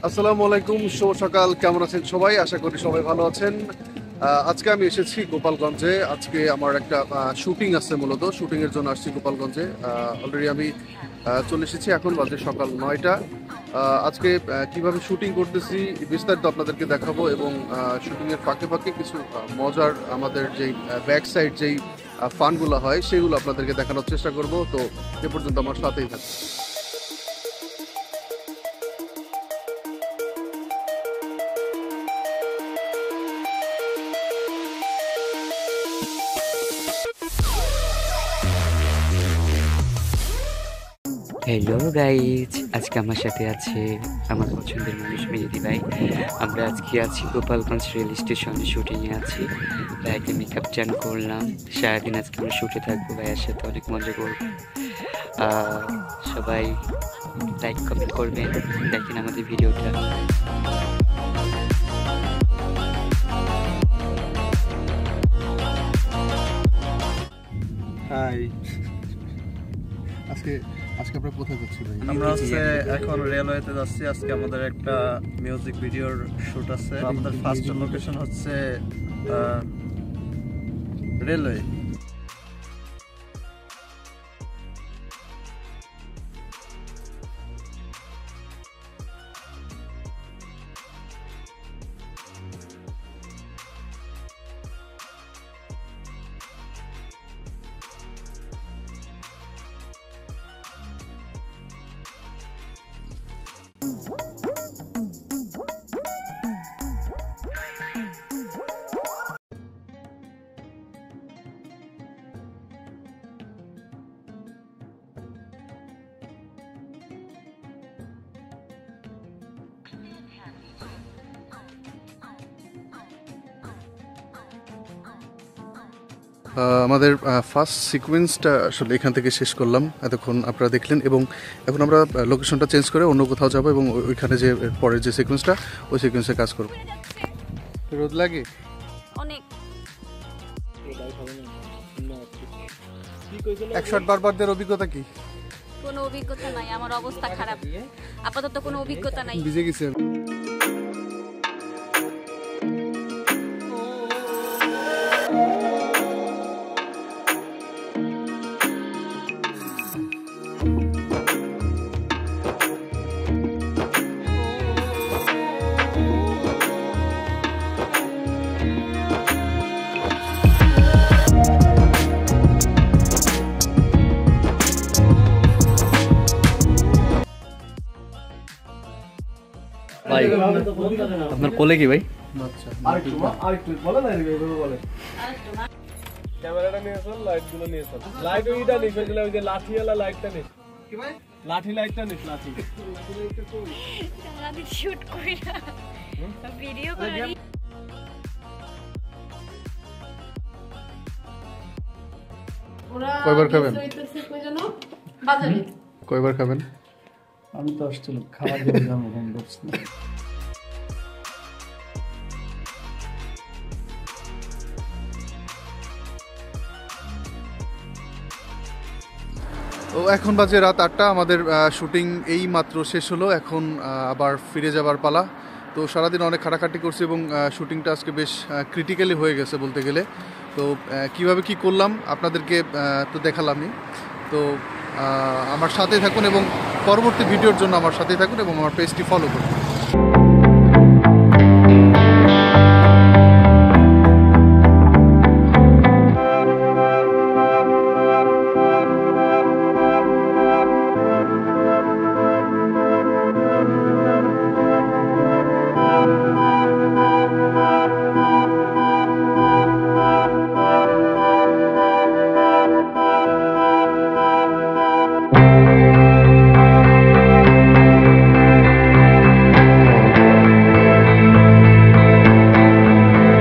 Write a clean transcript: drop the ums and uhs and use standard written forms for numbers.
আসসালামু আলাইকুম, শুভ সকাল। কেমন আছেন সবাই? আশা করি সবাই ভালো আছেন। আজকে আমি এসেছি গোপালগঞ্জে। আজকে আমার একটা শুটিং আছে, মূলত শুটিংয়ের জন্য আসছি গোপালগঞ্জে। অলরেডি আমি চলে এসেছি, এখন বাজে সকাল 9টা। আজকে কিভাবে শুটিং করতেছি বিস্তারিত আপনাদেরকে দেখাবো, এবং শুটিংয়ের ফাঁকে ফাঁকে কিছু মজার আমাদের যেই ব্যাক সাইড যেই ফানগুলো হয় সেগুলো আপনাদেরকে দেখানোর চেষ্টা করব। তো এ পর্যন্ত আমার সাথেই থাকুন। হ্যালো গাইজ, আজকে আমার সাথে আছে আমার পছন্দের মানুষ মেহেদি ভাই। আমরা আজকে আছি গোপালগঞ্জ রেল স্টেশনে, শুটিংয়ে আছি। ভাইকে মেকআপ চান করলাম। সারাদিন আজকে আমরা শুটে থাকবো, ভাইয়ের সাথে অনেক মজা করবো। সবাই লাইক কমেন্ট করবেন, দেখেন আমাদের ভিডিওটা। হাই, আজকে আজকে আমরা কোথায় যাচ্ছি ভাই? আমরা হচ্ছে এখন রেলওয়েতে যাচ্ছি। আজকে আমাদের একটা মিউজিক ভিডিওর শুট আছে। আমাদের ফার্স্ট লোকেশন হচ্ছে রেলওয়ে। আমাদের ফার্স্ট সিকোয়েন্সটা আসলে এখান থেকে শেষ করলাম, এতক্ষণ আপনারা দেখলেন। এবং এখন আমরা লোকেশনটা চেঞ্জ করে অন্য কোথাও যাব, এবং ওইখানে যে পরের যে সিকোয়েন্সটা ওই সিকোয়েন্সে কাজ করব। রোদ লাগে অনেক। 100 বারবারদের অভিজ্ঞতা কি? কোনো অভিজ্ঞতা নাই, আমার অবস্থা খারাপ। আপাতত কোনো অভিজ্ঞতা নাই। ভিজে গেছে। ভাই আপনার কোলে কি ভাই? ক্যামেরাটা নিয়ে চল, লাইট গুলো নিয়ে চল। লাইট ওইটা নিস, ওই যে লাঠিওয়ালা লাইটটা নিস। কি ভাই? লাঠি লাইটটা নিস, লাঠি। আমি শুট করি না, ভিডিও করি। কয়বার খাবেন? কয়বার খাবেন? আমি তো আসছিল খাওয়ার জন্য জন্মগ্রহণ করছি। তো এখন বাজে রাত 8টা। আমাদের শুটিং এই মাত্র শেষ হলো, এখন আবার ফিরে যাবার পালা। তো সারাদিন অনেক খাটাখাটি করছি, এবং শুটিংটা আজকে বেশ ক্রিটিক্যালি হয়ে গেছে বলতে গেলে। তো কিভাবে কি করলাম আপনাদেরকে তো দেখালামই। তো আমার সাথেই থাকুন, এবং পরবর্তী ভিডিওর জন্য আমার সাথেই থাকুন, এবং আমার পেজটি ফলো করুন।